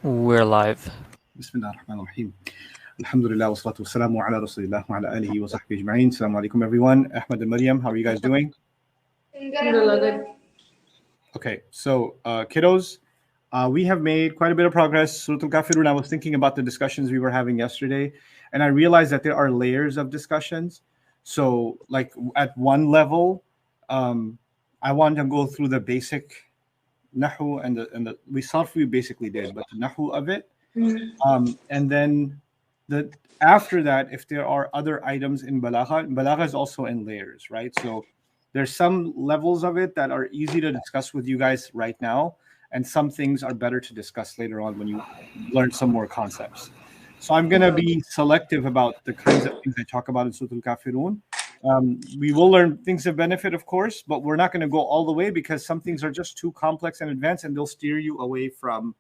We're live. بسم الله الرحمن الرحيم. الحمد لله والصلاة والسلام على رسول الله وعلى آله وصحبه أجمعين. Assalamu alaikum everyone. Ahmed and Maryam, how are you guys doing? Alhamdulillah, good. Okay, so kiddos, we have made quite a bit of progress. Surah Al-Kafirun, I was thinking about the discussions we were having yesterday, and I realized that there are layers of discussions. So like at one level, I want to go through the basic Nahu and the we Sarf we basically did, but the Nahu of it. And then after that, if there are other items in Balagha is also in layers, right? So there's some levels of it that are easy to discuss with you guys right now, and some things are better to discuss later on when you learn some more concepts. So I'm going to be selective about the kinds of things I talk about in Surah Al-Kafirun. We will learn things of benefit, of course, but we're not going to go all the way because some things are just too complex and advanced, and they'll steer you away from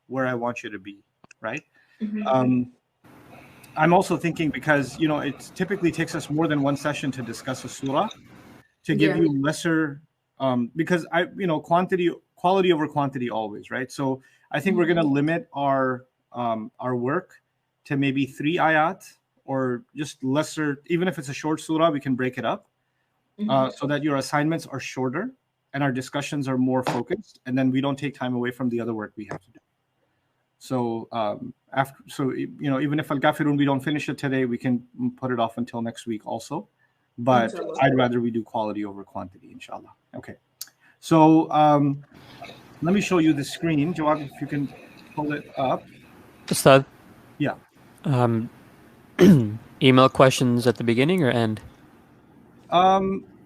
where I want you to be, right? I'm also thinking because, it typically takes us more than one session to discuss a surah to give you lesser, because quality over quantity always, right? So I think we're going to limit our work to maybe 3 ayat or just lesser. Even if it's a short surah, we can break it up so that your assignments are shorter and our discussions are more focused, and then we don't take time away from the other work we have to do. So even if Al-Kafirun we don't finish it today, we can put it off until next week also. But Inshallah. I'd rather we do quality over quantity, inshallah. Okay. So let me show you the screen. Jawad, if you can pull it up. Ustad, Yeah. email questions at the beginning or end?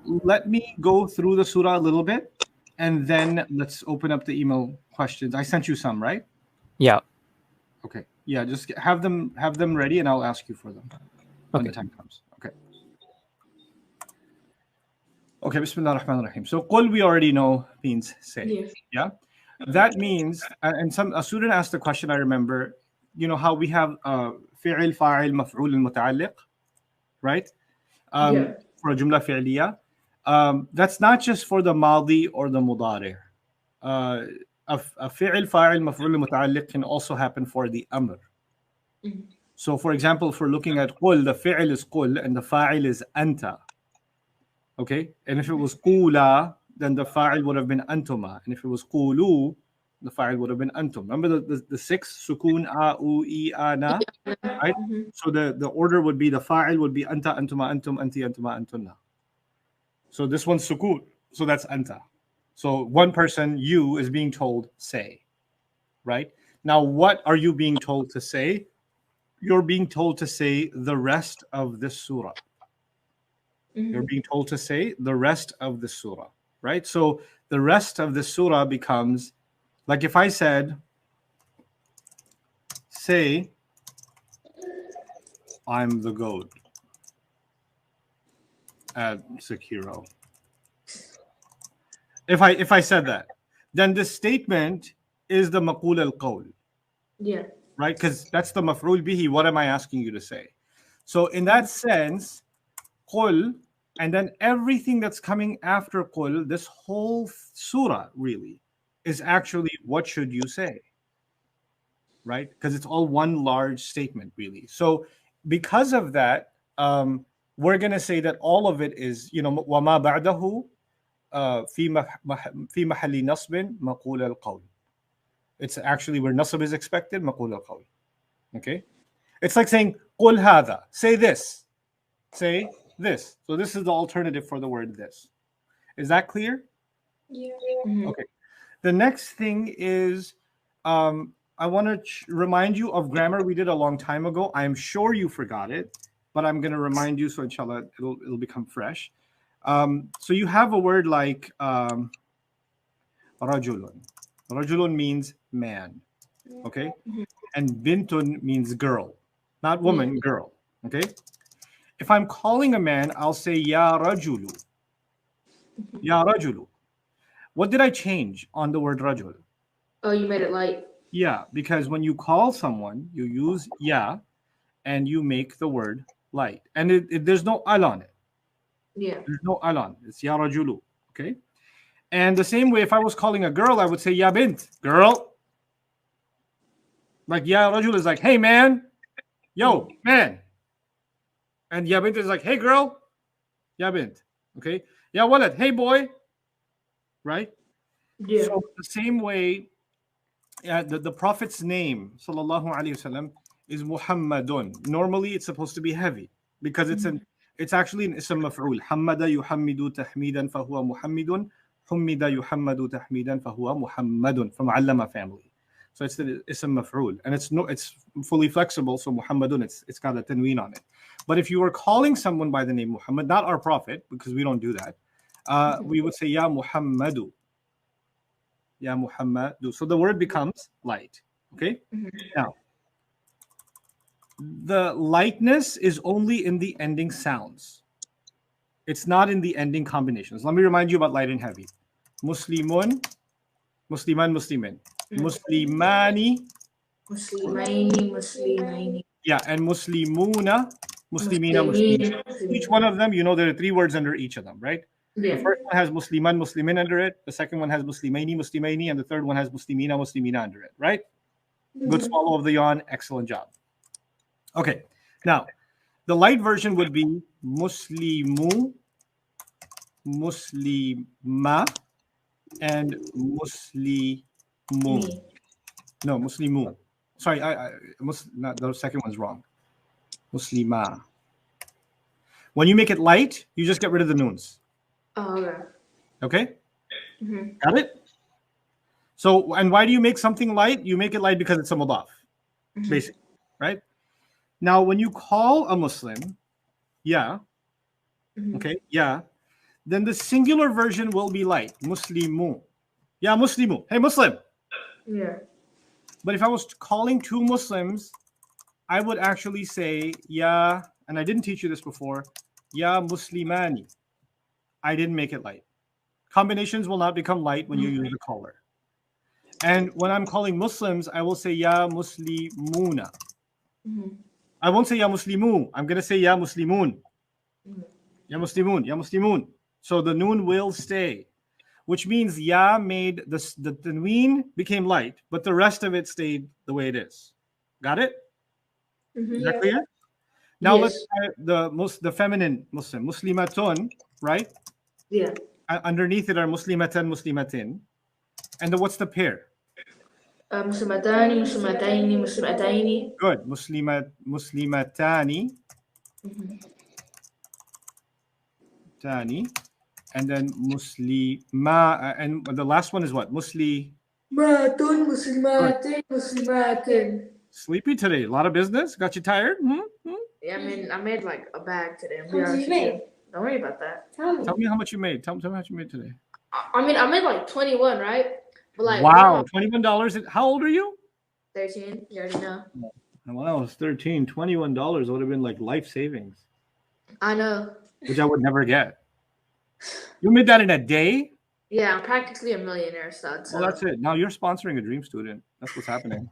Let me go through the surah a little bit, and then let's open up the email questions. I sent you some, right? Yeah. Okay. Yeah, just have them ready, and I'll ask you for them when the time comes. Okay. Okay. Bismillah ar-Rahman ar-Rahim. So, qul we already know means say. Yes. Yeah. That means, and a student asked the question. I remember, how we have fi'il, fa'il, maf'ul, and muta'alliq, right? For a jumla fi'liya. That's not just for the madi or the mudari. A fi'il, fa'il, maf'ul, muta'alliq can also happen for the amr. So, for example, if we're looking at qul, the fi'il is qul and the fa'il is anta. Okay? And if it was qula, then the fa'il would have been antuma. And if it was qulu, the fa'il would have been antum. Remember the 6? Sukun, a, u, I, a, na? Right? So the order would be the fa'il would be anta, antuma, antum, anti, antuma, antunna. So this one's sukun. So that's anta. So one person, you, is being told, say. Right? Now, what are you being told to say? You're being told to say the rest of this surah. You're being told to say the rest of the surah. Right? So the rest of the surah becomes, like if I said, say, I'm the goat at Sekiro. If I said that, then this statement is the maqul al-qawl. Yeah. Right? Because that's the maf'ul bihi. What am I asking you to say? So in that sense, qul, and then everything that's coming after qul, this whole surah really is actually what should you say? Right? Because it's all one large statement, really. So because of that, we're going to say that all of it is, وَمَا بَعْدَهُ في محل نصب مقول القول. It's actually where nasb is expected, مقول القول. Okay? It's like saying, قُلْ هَذَا. Say this. Say this. So this is the alternative for the word this. Is that clear? Yeah. Okay. The next thing is, I want to remind you of grammar we did a long time ago. I'm sure you forgot it, but I'm going to remind you, so inshallah it'll become fresh. So you have a word like rajulun. Rajulun means man, okay? And bintun means girl, not woman, girl, okay? If I'm calling a man, I'll say ya rajulu. Ya rajulu. What did I change on the word rajul? Oh, you made it light. Yeah, because when you call someone, you use ya, and you make the word light. And there's no al on it. Yeah. There's no al on. It's ya rajulu, okay? And the same way, if I was calling a girl, I would say ya bint, girl. Like Ya Rajul is like, hey man, yo, man. And Ya Bint is like, hey girl, Ya Bint. Okay? Ya Walad, hey boy. Right? Yeah. So the same way, the Prophet's name, sallallahu alaihi wasallam, is Muhammadun. Normally, it's supposed to be heavy because it's actually an ism maf'ul. Hammada yuhammidu tahmidan fahuwa Muhammadun. Hummida yuhammadu tahmidan fahuwa Muhammadun, from Allama family. So it's the ism maf'ul, and it's fully flexible. So Muhammadun, it's got a tanween on it. But if you were calling someone by the name Muhammad, not our Prophet, because we don't do that, we would say Ya Muhammadu. Ya Muhammadu. So the word becomes light. Okay? Now, the lightness is only in the ending sounds. It's not in the ending combinations. Let me remind you about light and heavy. Muslimun, Musliman, Muslimin. Muslimani. Muslimaini, Muslimaini. Yeah, and Muslimuna, Muslimina, Muslimin. Each one of them, you know, there are 3 words under each of them, right? Yeah. The first one has Musliman, Muslimin under it. The second one has Muslimaini, Muslimaini. And the third one has Muslimina, Muslimina under it, right? Good swallow of the yawn. Excellent job. Okay. Now, the light version would be Muslimu, Muslima, and Muslimu. Me. No, Muslimu. Sorry, not, the second one's wrong. Muslima. When you make it light, you just get rid of the noons. Oh, okay. Okay? Got it? So, and why do you make something light? You make it light because it's a mudaf, basically, right? Now, when you call a Muslim, yeah, okay, yeah, then the singular version will be light, Muslimu. Yeah, Muslimu. Hey, Muslim. Yeah. But if I was calling 2 Muslims, I would actually say, yeah, and I didn't teach you this before, ya Muslimani. I didn't make it light. Combinations will not become light when you use the caller. And when I'm calling Muslims, I will say ya Muslimuna. I won't say ya Muslimu. I'm going to say ya Muslimun. Ya Muslimun, ya Muslimun. So the noon will stay, which means ya made the tanween became light, but the rest of it stayed the way it is. Got it? Is that clear? Now let's try the feminine Muslim, Muslimatun, right? Yeah. Underneath it are Muslimatan, Muslimatin. And what's the pair? Muslimatani, Muslimataini, Muslimataini. Good. Muslimatani. Tani. And then Muslima. And the last one is what? Matun, Muslimatin, Muslimatin. Sleepy today. A lot of business. Got you tired? Yeah, I mean, I made like a bag today. How much you made? Don't worry about that. Tell me how much you made. Tell me how much you made today. I mean, I made like 21, right? But like, wow, $21. How old are you? 13. You already know. When I was 13, $21 would have been like life savings. I know. Which I would never get. You made that in a day? Yeah, I'm practically a millionaire, stud. So. Well, that's it. Now you're sponsoring a dream student. That's what's happening.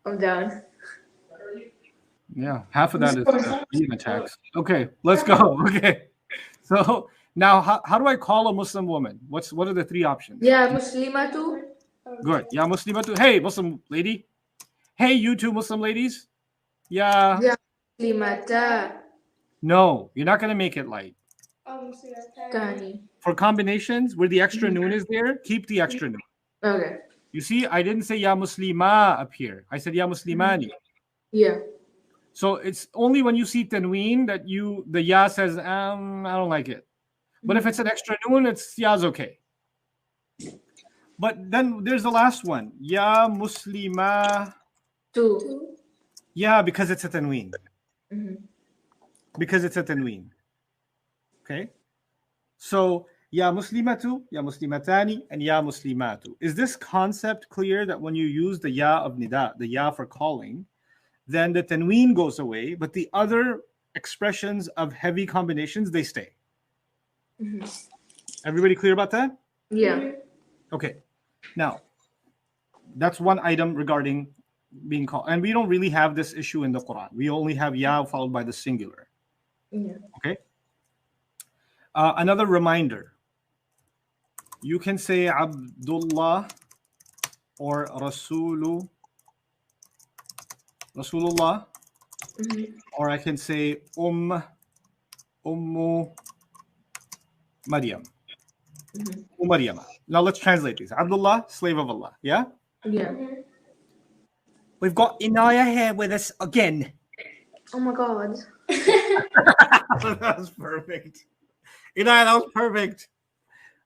I'm done. Yeah, half of that is even tax. Okay, let's go. Okay, so now how do I call a Muslim woman? What are the 3 options? Yeah, Muslimatu. Good. Yeah, Muslimatu. Hey, Muslim lady. Hey, you 2 Muslim ladies. Yeah. Yeah, Muslimata. No, you're not gonna make it light. Gani. For combinations where the extra noon is there, keep the extra noon. Okay. You see, I didn't say ya Muslima up here. I said ya Muslimani. Yeah. So it's only when you see tanween that the ya says, I don't like it. But if it's an extra noon, it's ya's okay. But then there's the last one. Ya Muslima. 2. Yeah, because it's a tanween. Because it's a tanween. Okay? So, ya Muslimatu, ya Muslimatani, and ya Muslimatu. Is this concept clear that when you use the ya of nida, the ya for calling, then the tanween goes away, but the other expressions of heavy combinations, they stay? Everybody clear about that? Yeah. Okay. Now, that's one item regarding being called. And we don't really have this issue in the Quran. We only have ya followed by the singular. Yeah. Okay? Another reminder. You can say Abdullah or Rasulullah, or I can say Ummu Maryam. Maryam. Now let's translate these. Abdullah, slave of Allah. Yeah? Yeah. We've got Inaya here with us again. Oh my God. That was perfect. Inaya, that was perfect.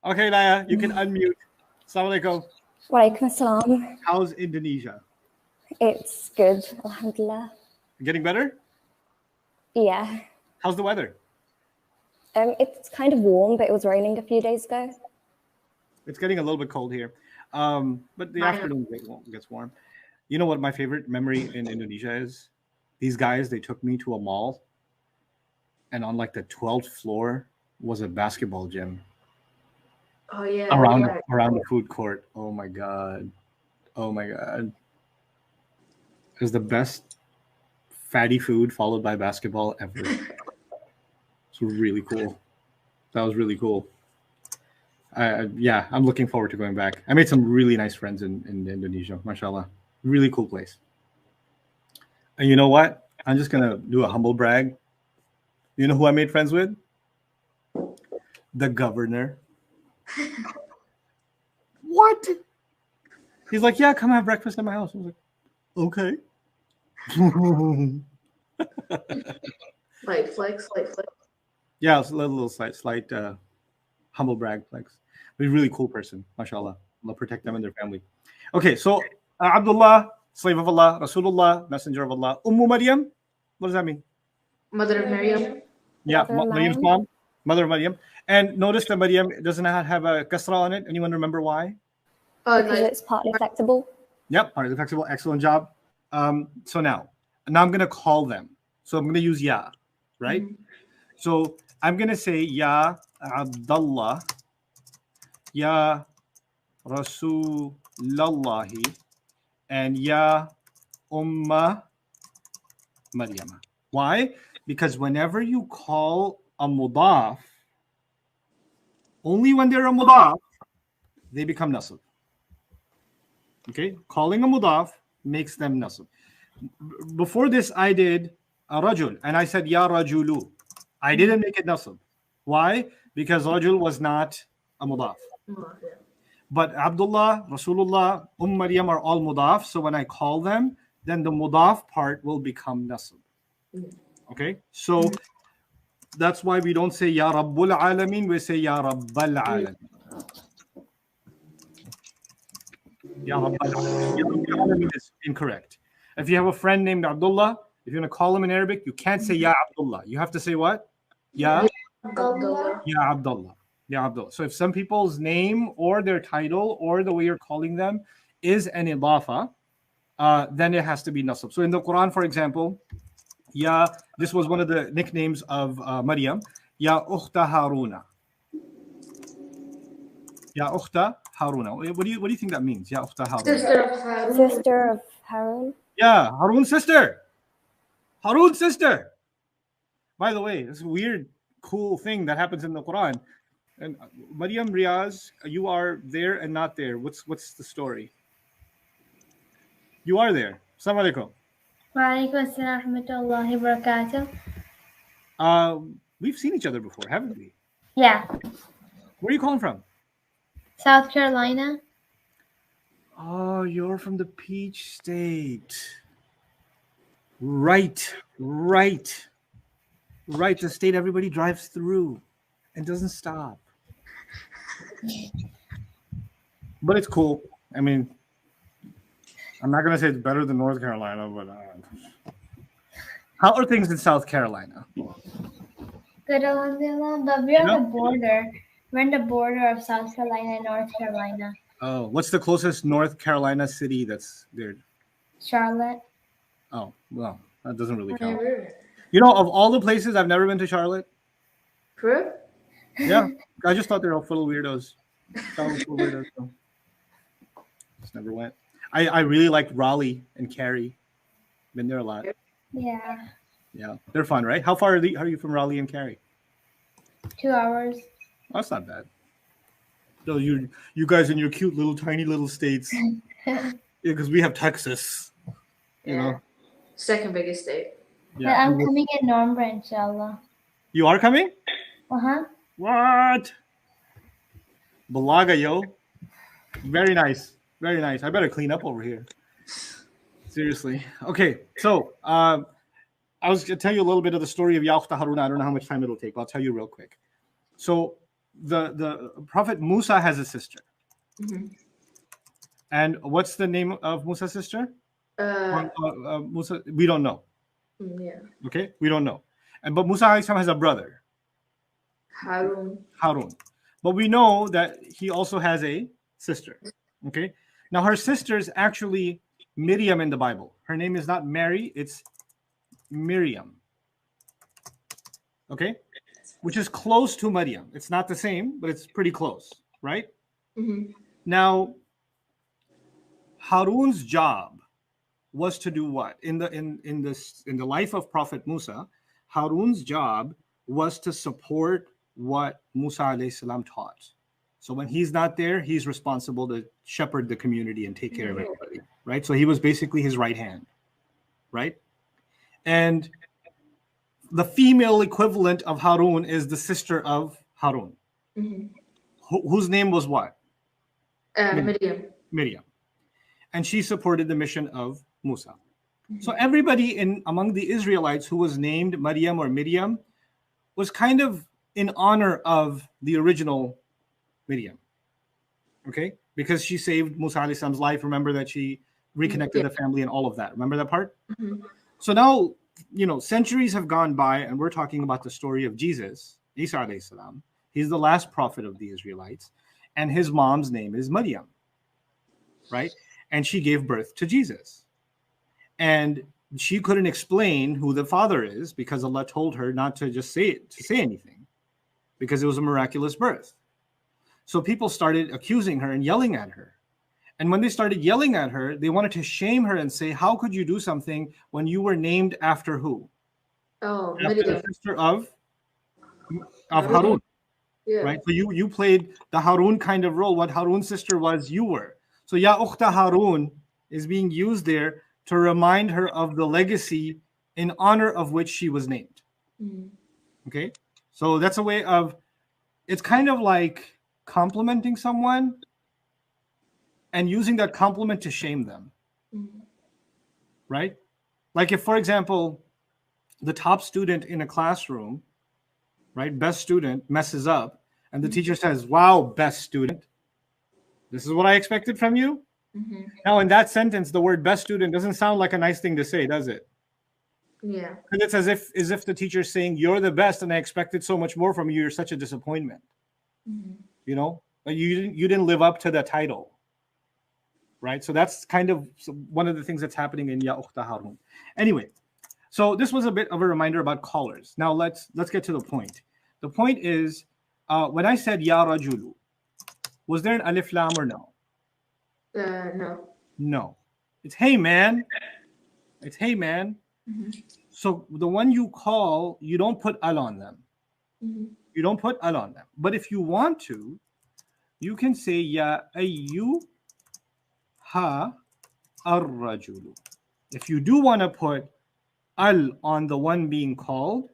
Okay, Inaya, you can unmute. Assalamu alaikum. Walaikum assalam. How's Indonesia? It's good, alhamdulillah. Getting better? Yeah. How's the weather? It's kind of warm, but it was raining a few days ago. It's getting a little bit cold here. But the afternoon gets warm. You know what my favorite memory in Indonesia is? These guys, they took me to a mall, and on like the 12th floor was a basketball gym. Oh yeah. Around the food court. Oh my god. It was the best fatty food followed by basketball ever. It's really cool. That was really cool. Yeah, I'm looking forward to going back. I made some really nice friends in Indonesia, mashallah. Really cool place. And you know what? I'm just gonna do a humble brag. You know who I made friends with? The governor. What? He's like, yeah, come have breakfast at my house. I was like, okay. Like flex. Yeah, it's a little slight humble brag flex. But he's a really cool person, mashallah. Allah protect them and their family. Okay, so Abdullah, slave of Allah, Rasulullah, messenger of Allah, Ummu Maryam. What does that mean? Mother of Maryam. Yeah, Mother of Maryam's Maryam. mom, mother of Maryam. And notice that Maryam doesn't have a kasra on it. Anyone remember why? Oh, Because like it's partly flexible. Yep, partly flexible. Excellent job. So now I'm gonna call them. So I'm gonna use ya, right? So I'm gonna say ya Abdullah, ya Rasulallahi, and ya Umma Maryam. Why? Because whenever you call a mudaf, only when they're a mudaf, they become nasab. Okay, calling a mudaf makes them nasab. Before this, I did a rajul, and I said ya rajulu. I didn't make it nasab. Why? Because rajul was not a mudaf. But Abdullah, Rasulullah, Maryam are all mudaf. So when I call them, then the mudaf part will become nasab. Okay, so that's why we don't say ya Rabbul Alameen, we say ya Rabbal Alameen. Ya Rabbal Alameen. Ya Rabbal Alameen is incorrect. If you have a friend named Abdullah, if you're going to call him in Arabic, you can't say ya Abdullah. You have to say what? Ya Abdullah. Ya Abdullah. Ya Abdullah. So if some people's name or their title or the way you're calling them is an idafa, then it has to be nasab. So in the Quran, for example, Ya, this was one of the nicknames of Maryam. Ya Ukhta Haruna. Ya Ukhta Haruna. What do you think that means? Ya Ukhta Haruna. Sister of Harun. Sister of Harun. Yeah, Harun's sister. Harun's sister. By the way, this weird, cool thing that happens in the Quran. And Maryam Riaz, you are there and not there. What's the story? You are there. Assalamu alaikum. Walaikum assalam warahmatullahi wabarakatuh. We've seen each other before, haven't we? Yeah, Where are you calling from? South Carolina. Oh, you're from the Peach State. Right. The state everybody drives through and doesn't stop. But it's cool. I mean, I'm not going to say it's better than North Carolina, but how are things in South Carolina? Good, alhamdulillah. But we're on the border. We're on the border of South Carolina and North Carolina. Oh, what's the closest North Carolina city that's there? Charlotte. Oh, well, that doesn't really count. You know, of all the places, I've never been to Charlotte. True? Yeah, I just thought they were all full of weirdos. So just never went. I really liked Raleigh and Cary. Been there a lot. Yeah, Yeah, they're fun, right? How far are you from Raleigh and Cary? 2 hours. Oh, that's not bad. So you guys in your cute little tiny little states. Because we have Texas. You know. Second biggest state. But I'm coming in November, inshallah. You are coming? Uh-huh. What? Balaga, yo. Very nice. Very nice. I better clean up over here. Seriously. Okay, so I was going to tell you a little bit of the story of Ya Ukhta Harun. I don't know how much time it'll take, but I'll tell you real quick. So the Prophet Musa has a sister. Mm-hmm. And what's the name of Musa's sister? Musa, we don't know. Yeah. Okay, we don't know. But Musa has a brother. Harun. But we know that he also has a sister. Okay. Now her sister is actually Miriam in the Bible. Her name is not Mary, it's Miriam. Okay? Which is close to Maryam. It's not the same, but it's pretty close, right? Mm-hmm. Now, Harun's job was to do what? In the life of Prophet Musa, Harun's job was to support what Musa alayhi salam taught. So when he's not there, he's responsible to shepherd the community and take care of everybody, right? So he was basically his right hand, right? And the female equivalent of Harun is the sister of Harun, whose name was what? Miriam. And she supported the mission of Musa. So everybody among the Israelites who was named Maryam or Miriam was kind of in honor of the original Miriam. Okay? Because she saved Musa alayhi salam's life. Remember that she reconnected the family and all of that. Remember that part? So now, centuries have gone by and we're talking about the story of Jesus, Isa alayhi salam. He's the last prophet of the Israelites. And his mom's name is Maryam. Right? And she gave birth to Jesus. And she couldn't explain who the father is because Allah told her not to just say anything because it was a miraculous birth. So people started accusing her and yelling at her. And when they started yelling at her, they wanted to shame her and say, how could you do something when you were named after who? Oh, after the sister of Harun. Yeah. Right? So you played the Harun kind of role. What Harun's sister was, you were. So Ya Ukhta Harun is being used there to remind her of the legacy in honor of which she was named. Okay? So that's a way of, it's kind of like complimenting someone and using that compliment to shame them. Right? Like if, for example, the top student in a classroom, right, best student messes up, and the teacher says, wow, best student, this is what I expected from you. Now, in that sentence, the word best student doesn't sound like a nice thing to say, does it? Yeah. And it's as if the teacher's saying, you're the best, and I expected so much more from you. You're such a disappointment. Like you didn't live up to the title. Right? So that's kind of one of the things that's happening in Ya Ukhta Harun. Anyway, so this was a bit of a reminder about callers. Now let's get to the point. The point is, when I said Ya Rajulu, was there an alif lam or no? No. No. It's hey man. It's hey man. So the one you call, you don't put al on them. You don't put al on them. But if you want to, you can say Ya ayyuha ar-rajulu. If you do want to put al on the one being called,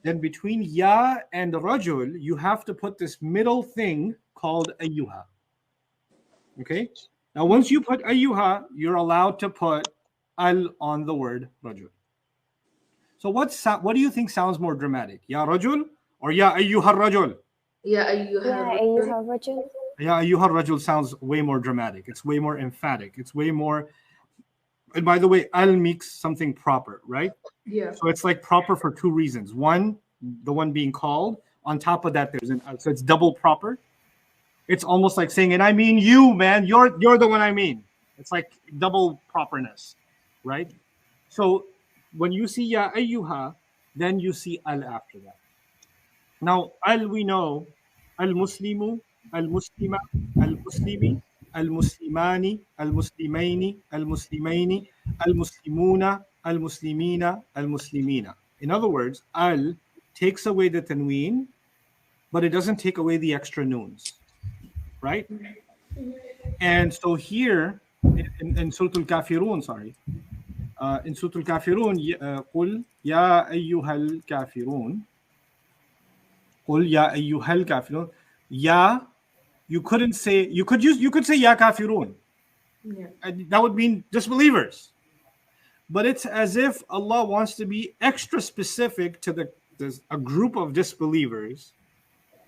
then between ya and rajul, you have to put this middle thing called ayyuha. Okay? Now, once you put ayyuha, you're allowed to put al on the word rajul. So what do you think sounds more dramatic? Ya rajul or ya ayyuha rajul? Ya ayyuha rajul. Ya ayyuha rajul sounds way more dramatic. It's way more emphatic. It's way more. And by the way, al makes something proper, right? Yeah. So it's like proper for two reasons. One, the one being called. On top of that, there's an al. So it's double proper. It's almost like saying, and I mean you, man. You're the one I mean. It's like double properness, right? So when you see ya ayyuha, then you see al after that. Now, al we know, al-muslimu, al-muslima, al-muslimi, al-muslimani, al-muslimaini, al-muslimaini, al-muslimuna, al-muslimina, al-muslimina. In other words, al takes away the tanween, but it doesn't take away the extra noons. right? And so here in Surah Al-Kafirun, sorry, in Surah Al-Kafirun, قُلْ يَا أَيُّهَا الْكَافِرُونَ قُلْ يَا أَيُّهَا الْكَافِرُونَ. Ya, you could say ya kafirun. Yeah. And that would mean disbelievers. But it's as if Allah wants to be extra specific to a group of disbelievers,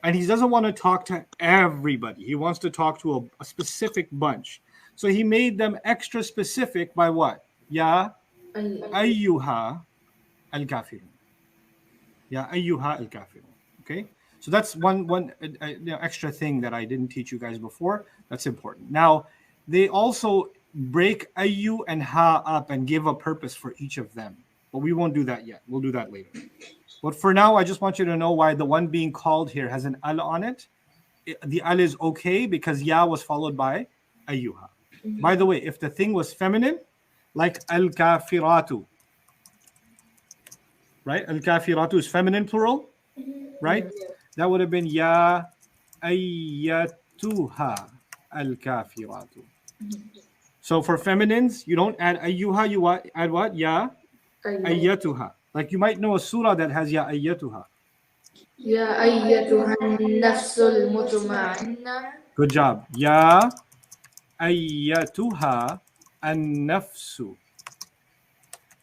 and He doesn't want to talk to everybody. He wants to talk to a specific bunch. So He made them extra specific by what? Ya ayyuha al-kafirun. Ya ayyuha al-kafirun. Okay? So that's one extra thing that I didn't teach you guys before. That's important. Now, they also break ayyu and ha up and give a purpose for each of them. But we won't do that yet. We'll do that later. But for now, I just want you to know why the one being called here has an al on it. The al is okay because ya was followed by ayyuha. By the way, if the thing was feminine, like al-kafiratu, right? Al-kafiratu is feminine plural, right? That would have been ya ayyatuha al-kafiratu. So for feminines, you don't add ayyuha, you add what? Ya ayyatuha. Like you might know a surah that has ya ayyatuha. Ya ayyatuhan nafsul mutma'inna. Good job. Ya ayyatuha an-nafsu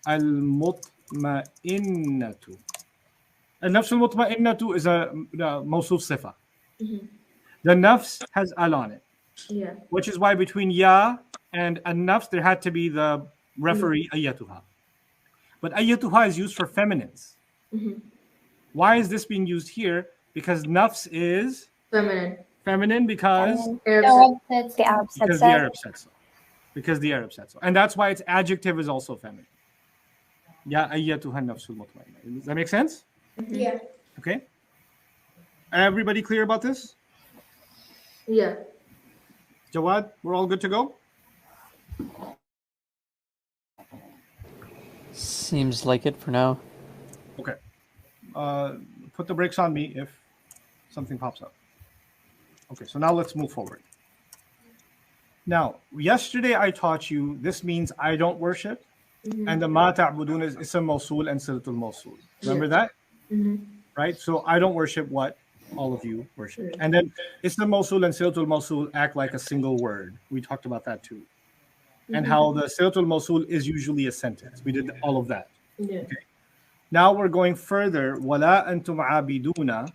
al-mutma'innatu. Al-nafs al-mutma'innatu is a mawsuf sifa. The nafs has al on it. Yeah. Which is why between ya and an-nafs there had to be the referee ayyatuha. But ayyatuha is used for feminines. Why is this being used here? Because nafs is Feminine because Arab said The Arab said because so. the Arab said so. Because the Arab said so. And that's why its adjective is also feminine. Ya ayyatuha nafsul mutmainna. Does that make sense? Yeah. Okay. Everybody clear about this? Yeah. Jawad, we're all good to go? Seems like it for now. Okay. Put the brakes on me if something pops up. Okay, so now let's move forward. Now, yesterday I taught you this means I don't worship, and the ma ta'budun is ism mawsul and silatul mawsul. Remember that? Right? So I don't worship what all of you worship. And then ism mawsul and silatul mawsul act like a single word. We talked about that too. And how the silatul mawsul is usually a sentence. We did all of that. Yeah. Okay. Now we're going further. Wala antum abiduna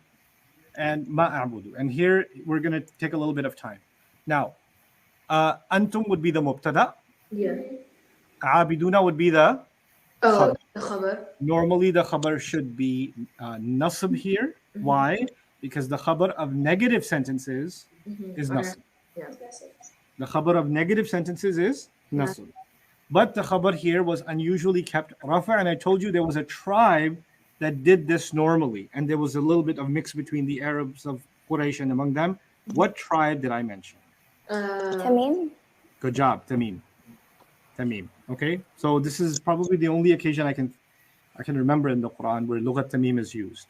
and ma'abudu. And here we're going to take a little bit of time. Now, antum would be the mubtada. Yeah. Abiduna would be the Oh, khabar. the khabar. Normally the khabar should be nasb here. Why? Because the khabar of negative sentences is nasb. Yeah. The khabar of negative sentences is nasb. But the khabar here was unusually kept rafa, and I told you there was a tribe that did this normally, and there was a little bit of mix between the Arabs of Quraysh and among them. What tribe did I mention? Tamim? Good job, Tamim. Tamim. Okay, so this is probably the only occasion I can remember in the Quran where Lughat Tamim is used,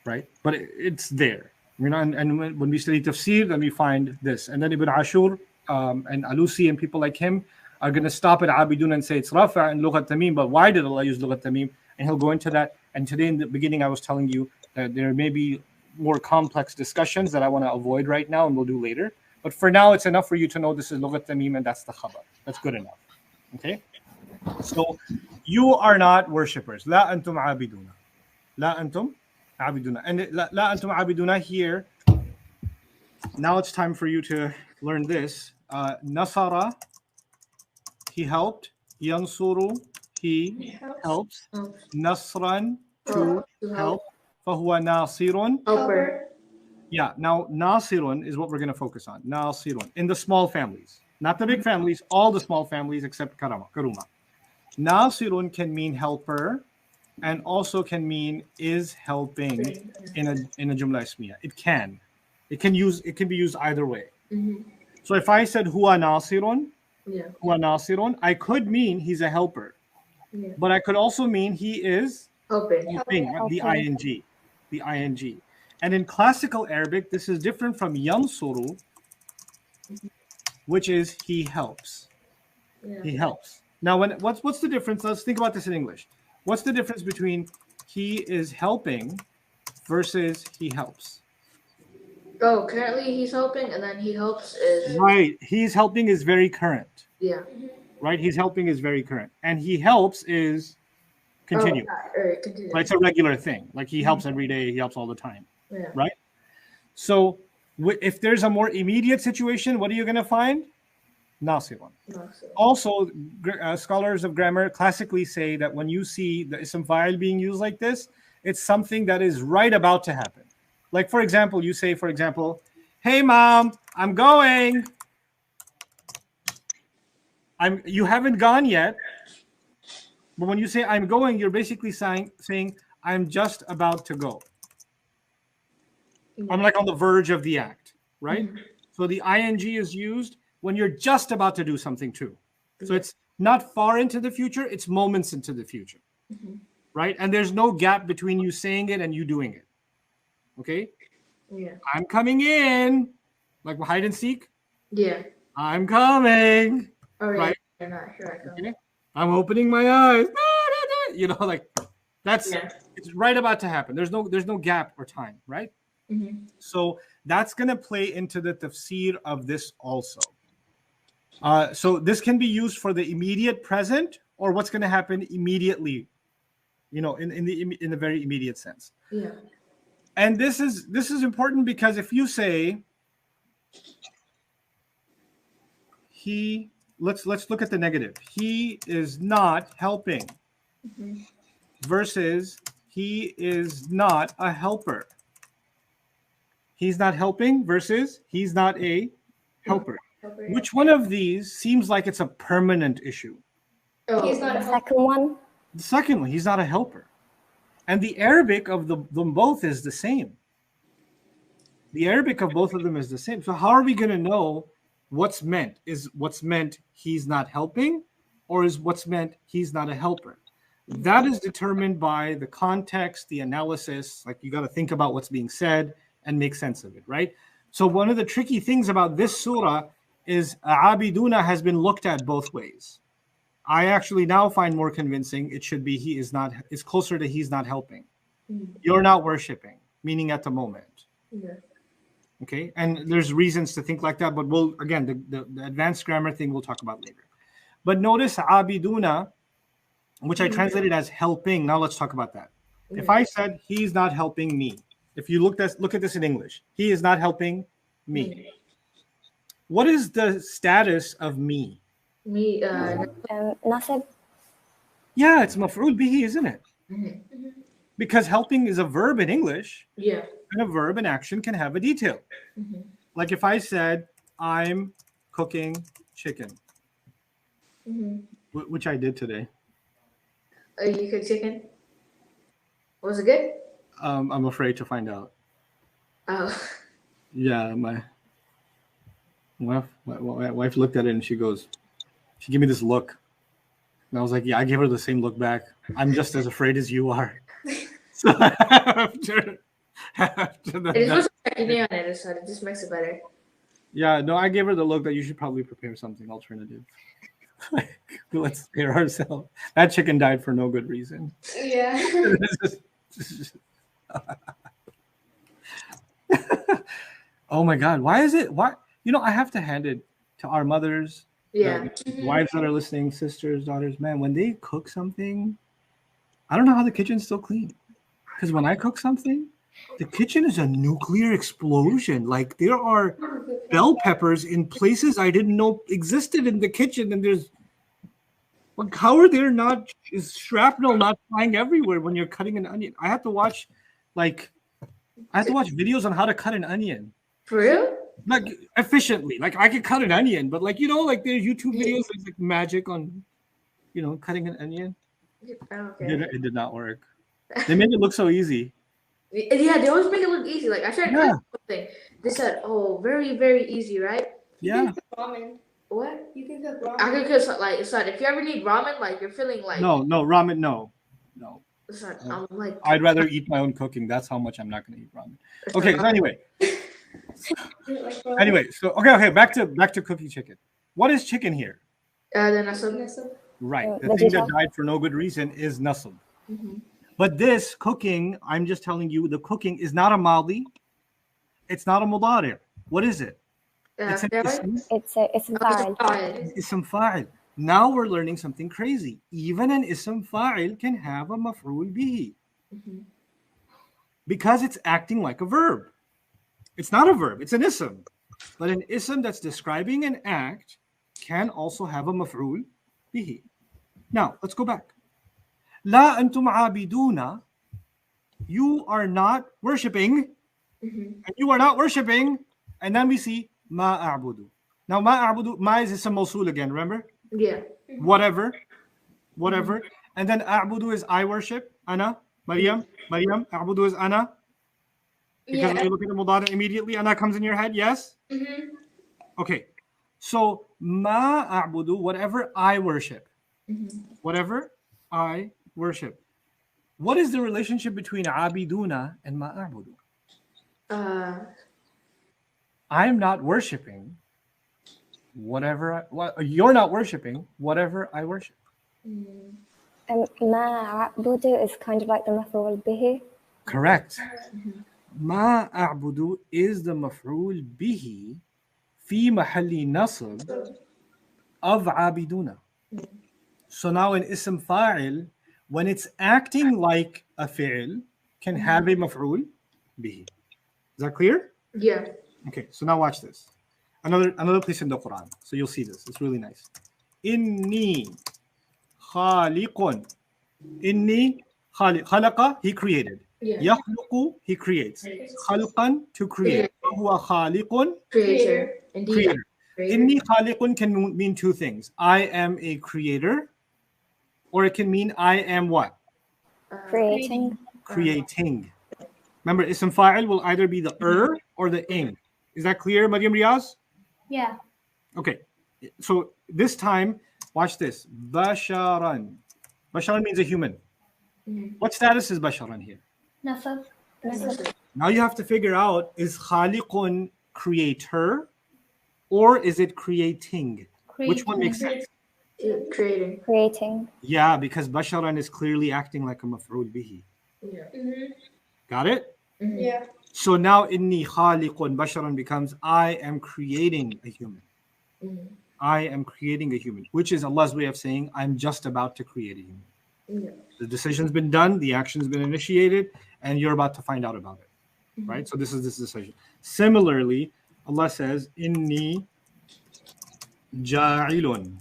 right? But it's there, you know. And when we study tafsir, then we find this, and then Ibn Ashur and Alusi and people like him are going to stop at Abidun and say it's Rafa and Lughat Tamim. But why did Allah use Lughat Tamim? And he'll go into that. And today in the beginning, I was telling you that there may be more complex discussions that I want to avoid right now, and we'll do later. But for now, it's enough for you to know this is Lughat Tamim, and that's the khabar. That's good enough. Okay? So you are not worshippers. La antum abiduna. La antum abiduna. And la antum abiduna here, now it's time for you to learn this. Nasara, he helped. Yansuru, he helps. Nasran, to help. Fahuwa nasirun. Helper. Yeah, now nasirun is what we're going to focus on. Nasirun. In the small families. Not the big families, all the small families except Karuma. Nasirun can mean helper and also can mean is helping in a Jumla Ismiya. It can be used either way. So if I said huwa nasirun, I could mean he's a helper. Yeah. But I could also mean he is Helping. helping, the ing. The ing. And in classical Arabic, this is different from yansuru, which is he helps. Yeah. He helps. Now, what's the difference? Let's think about this in English. What's the difference between he is helping versus he helps? Oh, currently he's helping, and then he helps is Right. He's helping is very current. yeah. Right. He's helping is very current, and he helps is continuous. Oh, or continue. Right. It's a regular thing. Like he helps every day. He helps all the time. Yeah. Right. So if there's a more immediate situation, what are you going to find? Nasiban. No, so- Also, scholars of grammar classically say that when you see the ism fa'il being used like this, it's something that is right about to happen. Like, for example, you say, for example, hey, mom, I'm going. You haven't gone yet. But when you say I'm going, you're basically saying I'm just about to go. I'm like on the verge of the act, right? So the ing is used when you're just about to do something too. So it's not far into the future, it's moments into the future, right? And there's no gap between you saying it and you doing it. Okay? Yeah. I'm coming in, like hide and seek. Yeah. I'm coming. All right. Right. You're not sure. I Okay? I'm opening my eyes. You know, like that's it's right about to happen. There's no gap or time, right? So that's going to play into the tafsir of this also. So this can be used for the immediate present or what's going to happen immediately, you know, in the very immediate sense. Yeah. And this is important because if you say let's look at the negative. He is not helping versus he is not a helper. He's not helping versus he's not a helper. Which one of these seems like it's a permanent issue? Oh, He's not The a second one. The second one, he's not a helper. And the Arabic of them both is the same. The Arabic of both of them is the same. So how are we going to know what's meant? Is what's meant he's not helping, or is what's meant he's not a helper? That is determined by the context, the analysis. Like you got to think about what's being said and make sense of it, right? So one of the tricky things about this surah is abiduna has been looked at both ways. I actually now find more convincing it should be he is not, it's closer to he's not helping. You're not worshiping, meaning at the moment. Yeah. Okay, and there's reasons to think like that, but we'll, again, the advanced grammar thing we'll talk about later. But notice abiduna, which I translated as helping. Now let's talk about that. If I said he's not helping me, if you look at this in English, he is not helping me. What is the status of me? Me. Nasib. Yeah, it's maf'ul bihi, isn't it? Because helping is a verb in English, Yeah. and a verb in action can have a detail. Like if I said, I'm cooking chicken, which I did today. You cook chicken. Was it good? I'm afraid to find out. Oh. Yeah, my wife looked at it and she gave me this look. And I was like, yeah, I gave her the same look back. I'm just as afraid as you are. So after that, It's supposed to be on it, so it just makes it better. yeah, no, I gave her the look that you should probably prepare something alternative. Like, let's spare ourselves. That chicken died for no good reason. Yeah. Oh my God, why is it? Why? You know, I have to hand it to our mothers, Yeah. wives that are listening, sisters, daughters. Man, when they cook something, I don't know how the kitchen's still clean. Because when I cook something, the kitchen is a nuclear explosion. Like there are bell peppers in places I didn't know existed in the kitchen, and there's like, how are there not is shrapnel not flying everywhere when you're cutting an onion? I have to watch videos on how to cut an onion. For real? Like efficiently. Like I could cut an onion, but like, you know, like there's YouTube videos that's like magic on, you know, cutting an onion. Okay. It did not work. They made it look so easy. Yeah, they always make it look easy. Like I tried to Yeah. cook something. They said, "Oh, very, very easy, right?" Yeah. Ramen. What? You can cook ramen. I could cook like son. If you ever need ramen, like you're feeling like No, ramen, no. son, I'm like I'd rather eat my own cooking. That's how much I'm not going to eat ramen. Okay, so anyway, Anyway, so okay, back to cooking chicken. What is chicken here? The nasab. Right. The the thing that detail. died for no good reason is nasab. Mhm. But this cooking, I'm just telling you, the cooking is not a madi. It's not a mudari. What is it? It's an ism. It's a fa'il. Ism fa'il. Now we're learning something crazy. Even an ism fa'il can have a maf'ul bihi. Because it's acting like a verb. It's not a verb, it's an ism. But an ism that's describing an act can also have a maf'ul bihi. Now, let's go back. La antum abiduna. You are not worshipping. And you are not worshipping. And then we see ma a'budu. Now, ma a'budu, ma is ism mawsul again, remember? Yeah. Whatever. And then a'budu is I worship. Ana. Maryam. A'budu is ana. Because when you look at the mudari immediately, ana comes in your head, yes? Okay. So ma a'budu, whatever I worship. Whatever I worship. What is the relationship between abiduna and ma a'budu? I'm not worshiping whatever you're not worshiping whatever I worship. Ma a'budu is kind of like the maf'ul bihi. Correct. Ma a'budu is the maf'ul bihi fi mahalli nasb of abiduna. So now in ism fa'il, when it's acting like a fi'il, can have a maf'ul bihi. Is that clear? Yeah. Okay, so now watch this. Another place in the Quran. So you'll see this. It's really nice. Inni khaliqun. Inni khaliq. Khalaqa, he created. Yeah. Yakhluqu, he creates. Khalqan, to create. Huwa khaliqun, Creator. Indeed. creator. Creator. Inni khaliqun can mean two things. I am a creator, or it can mean I am what? Creating. Creating. Remember, ism fa'il will either be the or the ing. Is that clear, Maryam Riyaz? Yeah. Okay. So this time, watch this. Basharan. Basharan means a human. What status is Basharan here? Nasab. Now you have to figure out, is khaliqun creator or is it creating? Which one makes sense? Creating. Creating. Yeah, because Basharan is clearly acting like a maf'ul bihi. Yeah. Got it? Yeah. So now inni khaliqun Basharan becomes I am creating a human. I am creating a human, which is Allah's way of saying I'm just about to create a human. Yeah. The decision's been done, the action's been initiated, and you're about to find out about it. Right? So this is this decision. Similarly, Allah says, Inni ja'ilun.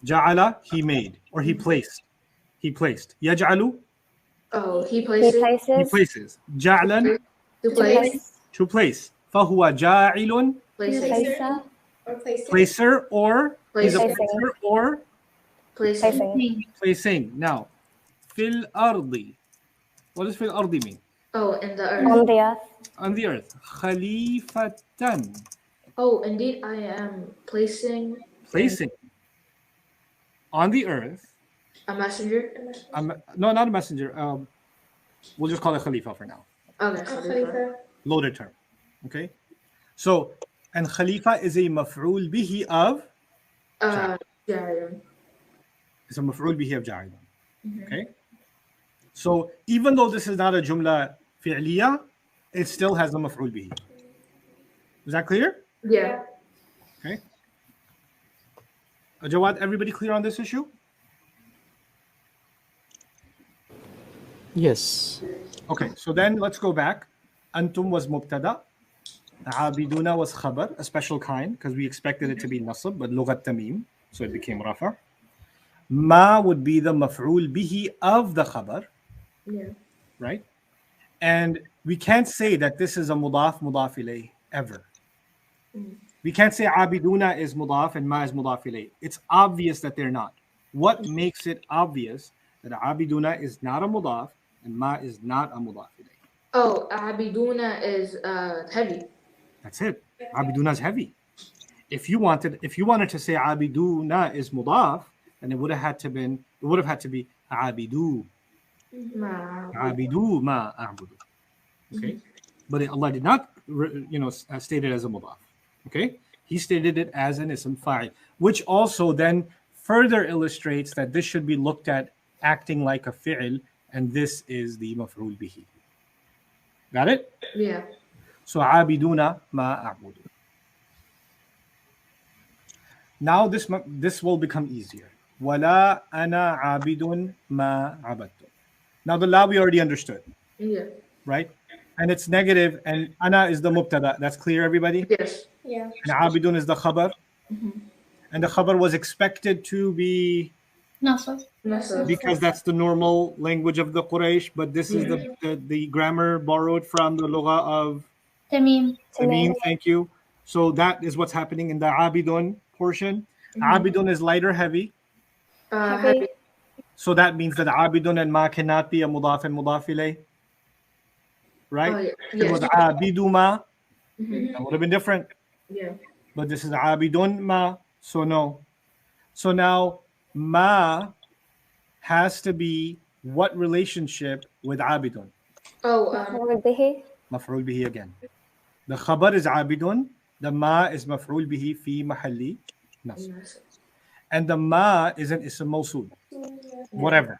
Ja'ala, he made, or he placed. He placed. Yaj'alu, Oh, he He places. he places. places. Ja'lan, To place. to place. فَهُوَ جَاعِلٌ, Places. Placer. placer, or he's a Placing. placer, or Placing. Placing. placing. Now, fil ardi. What does fil ardi mean? Oh, in the earth. On the earth. On the earth. Khalifatan. Oh, indeed, I am placing Placing. On the earth. a messenger. No, not a messenger. We'll just call it Khalifa for now. Okay. Khalifa. Loaded term. Okay. So, and Khalifa is a maf'ul bihi of. Ja'ilun. It's a maf'ul bihi of ja'ilun. Okay. So even though this is not a jumla fi'liya, it still has a maf'ul bihi. Is that clear? Yeah. Okay. Jawad, everybody clear on this issue? Yes. Okay, so then let's go back. Antum was mubtada. Abiduna was khabar, a special kind, because we expected it to be nasab, but lughat tamim, so it became rafa. Ma would be the maf'ul bihi of the khabar, Yeah. right? And we can't say that this is a mudaf ilayh ever. We can't say abiduna is mudaf and ma is mudaf ilayh. It's obvious that they're not. What makes it obvious that abiduna is not a mudaf and ma is not a mudaf ilayh? Oh, abiduna is heavy. That's it. Abiduna is heavy. If you wanted to say abiduna is mudaf, then it would have had to be abidu. Ma. Abidu ma a'budu. Okay? But Allah did not stated as a mudaf. Okay, he stated it as an ism fa'il, which also then further illustrates that this should be looked at acting like a fi'il, and this is the maf'ul bihi. Got it? Yeah. So abiduna ma a'budu. Now this will become easier. Wala ana abidun ma abadtum. Now the la we already understood, Yeah. right? And it's negative, and ana is the mubtada. That's clear, everybody? Yes. Yeah. And abidun is the khabar. And the khabar was expected to be, Nasr. Nasr. because that's the normal language of the Quraysh, but this is the grammar borrowed from the lugha of Tamim. Tamim. Thank you. So that is what's happening in the abidun portion. Abidun is light or heavy. Heavy. So that means that abidun and ma cannot be a mudaf and mudaf ilayh. Right? Oh, yeah. If it was Yes. abidu ma, Mhm. that would have been different. Yeah. But this is abidun ma, so no. So now ma has to be what relationship with abidun? Oh, مفعول به. Maf'ul bihi again. The khabar is abidun, the ma is maf'ul bihi fi mahalli nasb. Nasr. And the ma is an ism mawsul, whatever.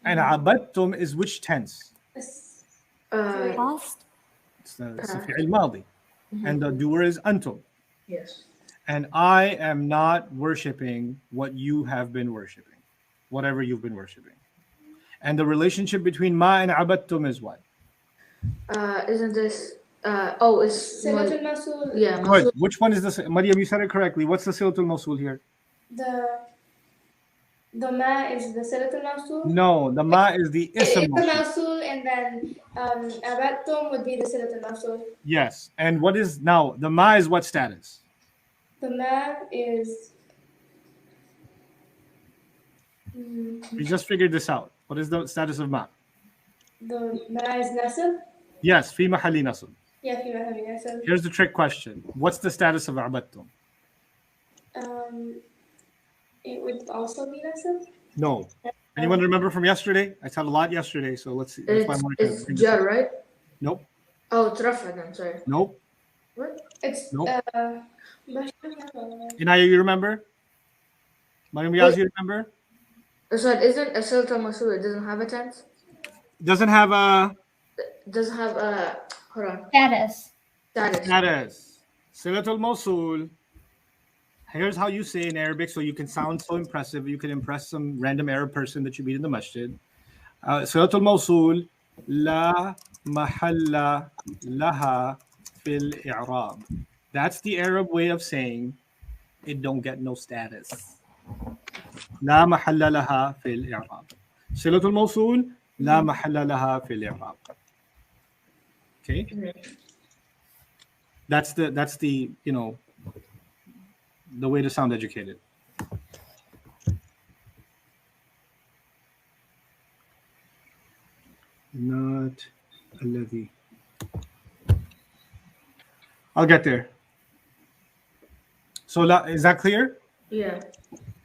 And abadtum is which tense? Past. It's the fi'il madi. And the doer is antum. Yes. And I am not worshiping what you have been worshiping, whatever you've been worshiping. And the relationship between ma and abadtum is what? Isn't this? It's Silatul Mawsul. yeah. Good. Mawsul. Which one is this? Maryam, you said it correctly. What's the silatul mawsul here? The ma is the Silatul Mawsul. No, the ma is the It's ism the mawsul. Mawsul, and then Abattum would be the Silatul Mawsul. Yes. And what is now the ma is what status? The ma is. We just figured this out. What is the status of ma? The ma is Nasr. Yes, fi mahalli nasb. Yeah, fi mahalli Nasr. Here's the trick question. What's the status of abadtum? It would also be Nasr. No. Anyone remember from yesterday? I said a lot yesterday, so let's see. That's why I wanted to It's bring this up. jar, right? Nope. Oh, it's Rafa then. Sorry. Nope. What? It's Nope. Bashar. Inaya, you remember? Mariam Yaz, you remember? So it isn't a Silatul Mawsul. It doesn't have a tense. Doesn't have a It doesn't have a. Hold on. Status. Status. status. Silatul Mawsul. Here's how you say in Arabic, so you can sound so impressive. You can impress some random Arab person that you meet in the masjid. Silatul Mawsul, la mahalla laha fil i'rab. That's the Arab way of saying it don't get no status. La mahalla laha fil i'rab. Silatul Mawsul, la mahalla laha fil i'rab. Okay? That's the the way to sound educated. Not alladhi. I'll get there. So is that clear? Yeah.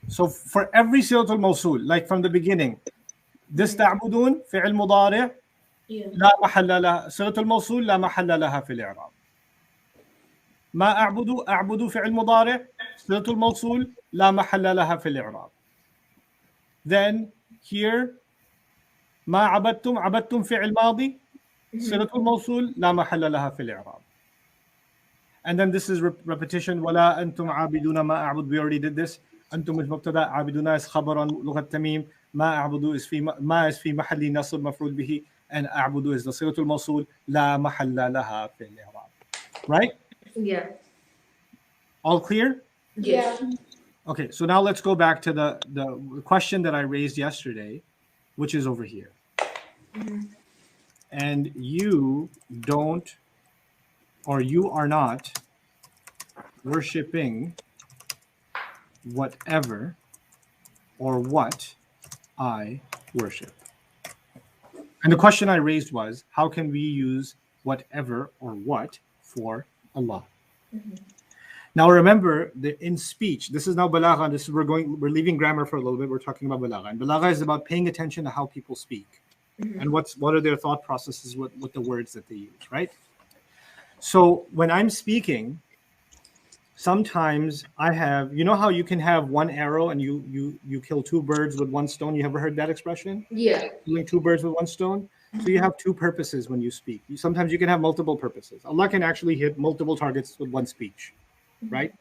So for every silatul mawsul, like from the beginning, this ta'budun fi'l mudari' Yeah. لا محل لها صلة الموصول لا محل لها في الإعراب. ما أعبد فعل مضارع صلة الموصول لا محل لها في الإعراب. Then here ما عبدتم فعل ماضي صلة الموصول لا محل لها في الإعراب. And then this is repetition. ولا أنتم عابدون ما أعبد. We already did this. أنتم is مبتدأ عابدون is خبر لغة تميم ما أعبد is في محل نصب مفعول به and أعبد is the صيغة الموصول لا محل لها في الإعراب. Right? Yeah. All clear? Yes. Okay, so now let's go back to the question that I raised yesterday, which is over here. And you don't, or you are not worshiping whatever or what I worship. And the question I raised was, how can we use whatever or what for Allah? Now remember that in speech, this is now balagha. We're leaving grammar for a little bit. We're talking about balagha. And balagha is about paying attention to how people speak and what are their thought processes with the words that they use, right? So when I'm speaking, sometimes I have, you know how you can have one arrow and you kill two birds with one stone? You ever heard that expression? Yeah. Killing two birds with one stone? So you have two purposes when you speak. Sometimes you can have multiple purposes. Allah can actually hit multiple targets with one speech, right?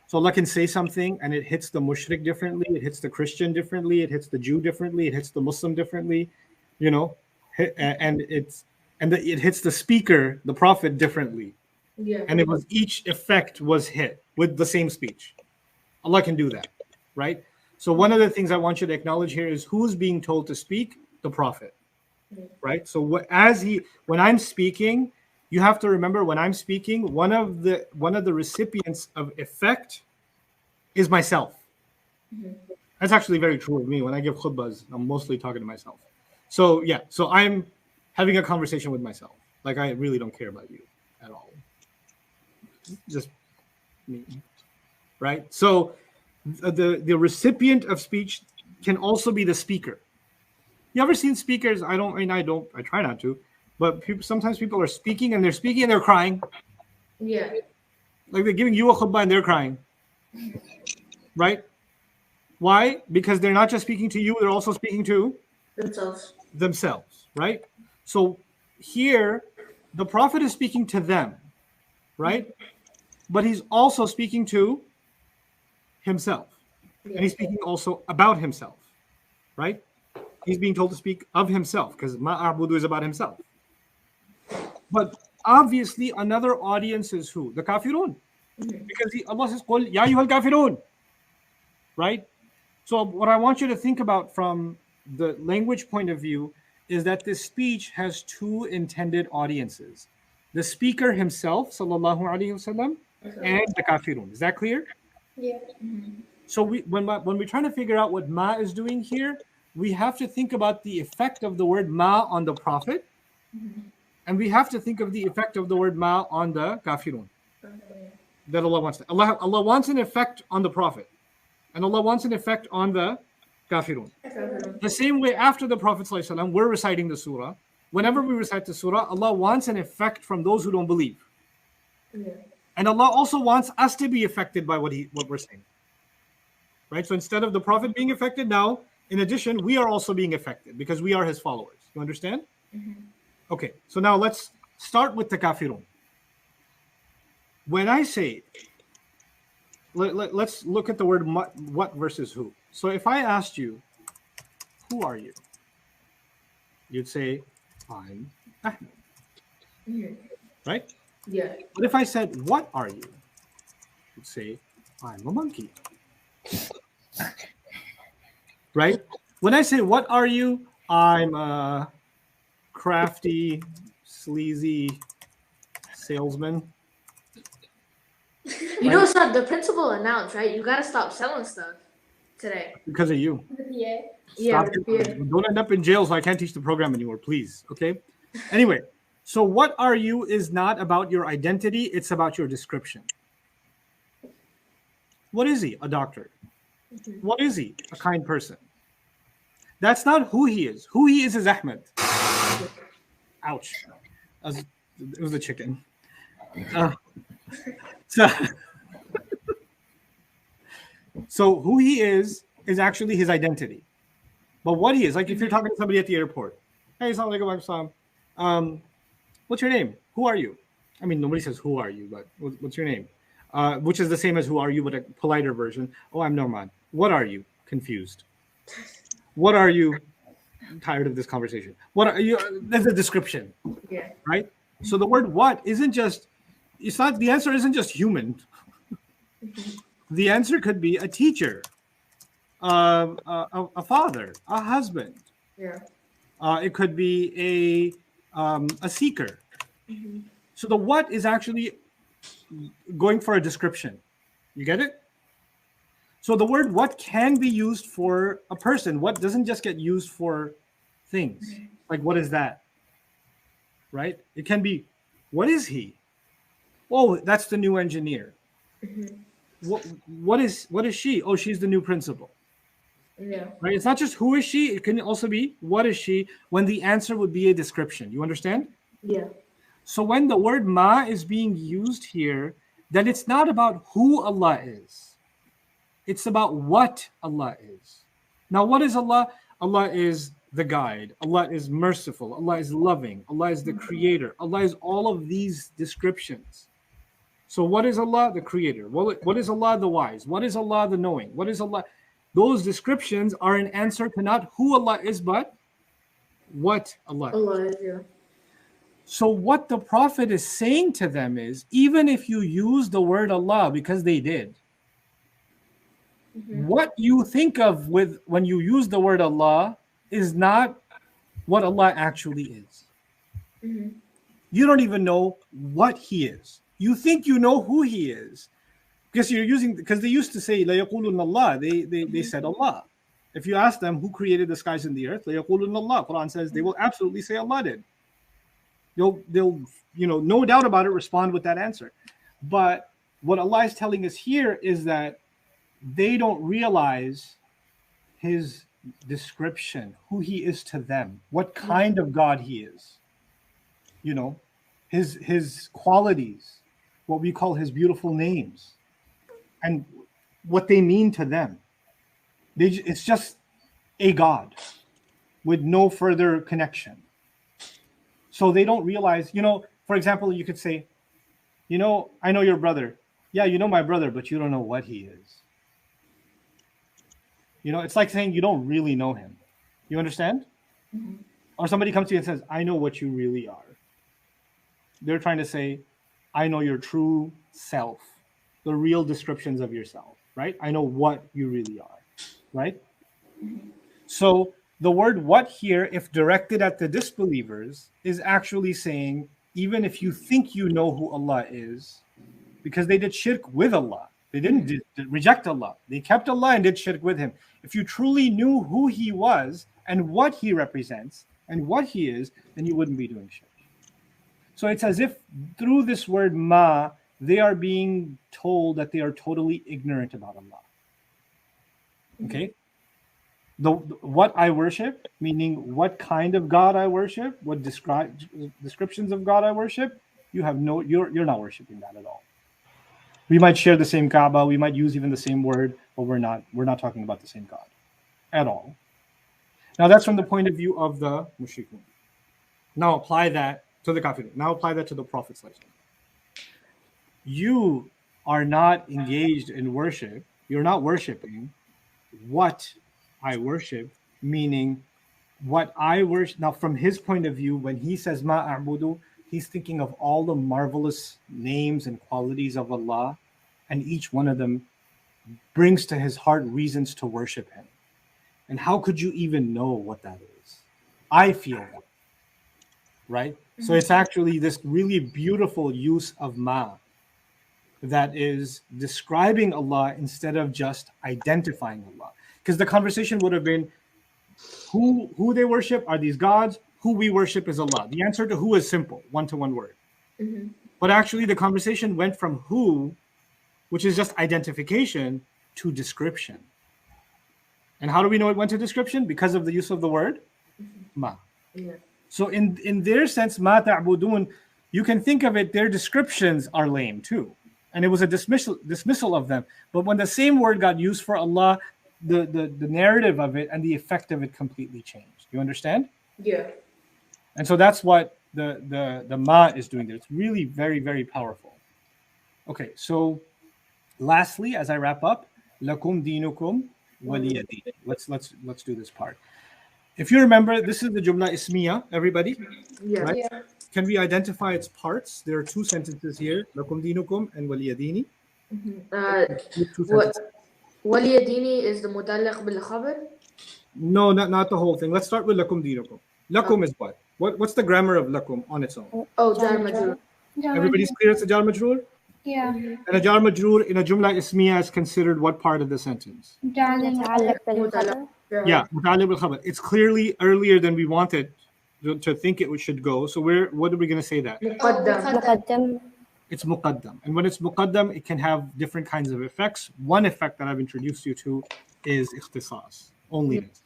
So Allah can say something and it hits the mushrik differently, it hits the Christian differently, it hits the Jew differently, it hits the Muslim differently, you know, and it hits the speaker, the prophet, differently. Yeah. And it was each effect was hit with the same speech. Allah can do that, right? So one of the things I want you to acknowledge here is who's being told to speak? The prophet, right? So when I'm speaking, you have to remember when I'm speaking, one of the recipients of effect is myself. That's actually very true of me. When I give khutbahs, I'm mostly talking to myself. So yeah, so I'm having a conversation with myself. Like I really don't care about you at all. Just me, right? So the recipient of speech can also be the speaker. You ever seen speakers? I try not to, but sometimes people are speaking and they're crying. Yeah. Like they're giving you a khutbah and they're crying, right? Why? Because they're not just speaking to you, they're also speaking to themselves, right? So here, the prophet is speaking to them, right? But he's also speaking to himself. And he's speaking also about himself, right? He's being told to speak of himself because ma'abudu is about himself. But obviously another audience is who? The kafirun. Because Allah says, "Qul ya ayyuhal kafirun." Right? So what I want you to think about from the language point of view is that this speech has two intended audiences. The speaker himself, sallallahu alaihi wasallam, and the kafirun. Is that clear? Yeah. So when we're trying to figure out what ma is doing here, we have to think about the effect of the word ma on the prophet, and we have to think of the effect of the word ma on the kafirun. That Allah wants. Allah wants an effect on the prophet, and Allah wants an effect on the kafirun. The same way after the Prophet ﷺ, we're reciting the surah. Whenever we recite the surah, Allah wants an effect from those who don't believe. Yeah. And Allah also wants us to be affected by what we're saying. Right? So instead of the Prophet being affected now, in addition, we are also being affected because we are his followers. You understand? Okay, so now let's start with the kafirun. When I say, let's look at the word what versus who. So if I asked you, who are you? You'd say, I'm Ahmed. Right? Yeah. But if I said, what are you? You'd say, I'm a monkey. Right? When I say, what are you? I'm a crafty, sleazy salesman. You know, son, the principal announced, right? You gotta stop selling stuff today. Because of you. Yeah. Yeah. Don't end up in jail so I can't teach the program anymore, please. Okay? Anyway, so what are you is not about your identity, it's about your description. What is he? A doctor. What is he? A kind person. That's not who he is. Who he is Ahmed. Ouch. It was the chicken. So who he is actually his identity. But what he is, like if you're talking to somebody at the airport, hey, assalamu alaikum, what's your name? Who are you? I mean, nobody says who are you, but what's your name? Which is the same as who are you, but a politer version. Oh, I'm Norman. What are you? Confused. What are you? I'm tired of this conversation. What are you? There's a description. Yeah. Right? So the word what isn't just, it's not, the answer isn't just human. The answer could be a teacher, a father, a husband. Yeah. It could be a seeker. So the what is actually going for a description. You get it? So the word what can be used for a person. What doesn't just get used for things. Like what is that? Right? It can be, what is he? Oh, that's the new engineer. What is she? Oh, she's the new principal. Yeah. Right? It's not just who is she, it can also be what is she when the answer would be a description. You understand? Yeah. So when the word ma is being used here, then it's not about who Allah is. It's about what Allah is. Now, what is Allah? Allah is the guide. Allah is merciful. Allah is loving. Allah is the creator. Allah is all of these descriptions. So what is Allah? The creator. What is Allah? The wise. What is Allah? The knowing. What is Allah? Those descriptions are an answer to not who Allah is, but what Allah is. Allah is, yeah. So what the Prophet is saying to them is, even if you use the word Allah, because they did, what you think of with when you use the word Allah is not what Allah actually is. You don't even know what He is. You think you know who He is because they used to say La yaqulun Allah. They said Allah. If you ask them who created the skies and the earth, La yaqulun Allah. Quran says they will absolutely say Allah did. They'll no doubt about it, respond with that answer. But what Allah is telling us here is that they don't realize His description, who He is to them, what kind of God He is. His qualities, what we call His beautiful names, and what they mean to them. It's just a God with no further connection. So they don't realize, for example, you could say, I know your brother. Yeah, you know my brother, but you don't know what he is. It's like saying you don't really know him. You understand? Or somebody comes to you and says, I know what you really are. They're trying to say, I know your true self, the real descriptions of yourself, right? I know what you really are, right? So the word what here, if directed at the disbelievers, is actually saying, even if you think you know who Allah is, because they did shirk with Allah, they didn't reject Allah, they kept Allah and did shirk with Him. If you truly knew who He was and what He represents and what He is, then you wouldn't be doing shirk. So it's as if through this word ma, they are being told that they are totally ignorant about Allah. Okay? What I worship, meaning what kind of God I worship, what descriptions of God I worship, you're not worshiping that at all. We might share the same Kaaba, we might use even the same word, but we're not talking about the same God at all. Now that's from the point of view of the mushrikun. Now apply that to the kafirun. Now apply that to the Prophet. You are not engaged in worship. You're not worshiping what I worship, meaning what I worship. Now, from his point of view, when he says ma a'budu, he's thinking of all the marvelous names and qualities of Allah, and each one of them brings to his heart reasons to worship Him. And how could you even know what that is? I feel that, right? So it's actually this really beautiful use of ma that is describing Allah instead of just identifying Allah. Because the conversation would have been, who they worship are these gods, who we worship is Allah. The answer to who is simple, one-to-one word. But actually the conversation went from who, which is just identification, to description. And how do we know it went to description? Because of the use of the word ma. Yeah. So in their sense, ma ta'budun, you can think of it, their descriptions are lame too. And it was a dismissal of them. But when the same word got used for Allah, the narrative of it and the effect of it completely changed. You understand? Yeah. And so that's what the ma is doing there. It's really very, very powerful. Okay, so lastly, as I wrap up, lakum dinukum waliya din. Let's do this part. If you remember, this is the Jumla Ismiya, everybody. Yeah. Right? Yeah. Can we identify its parts? There are two sentences here, lakum dinukum and waliya dini. Two sentences. Waliya dini is the mutallaq bil khabar. No, not the whole thing. Let's start with lakum dinukum. Lakum is what? What's the grammar of lakum on its own? Oh, jar majrur. Everybody's clear it's a jar majrur? Yeah. And a jar majrur in a Jumla Ismiya is considered what part of the sentence? متعلق بالخبر. Yeah, muta'alliq bil khabar. It's clearly earlier than we wanted to think it should go. So what are we going to say that? Muqaddam. مقدم. It's muqaddam. And when it's muqaddam, it can have different kinds of effects. One effect that I've introduced you to is ikhtisas, onlyness,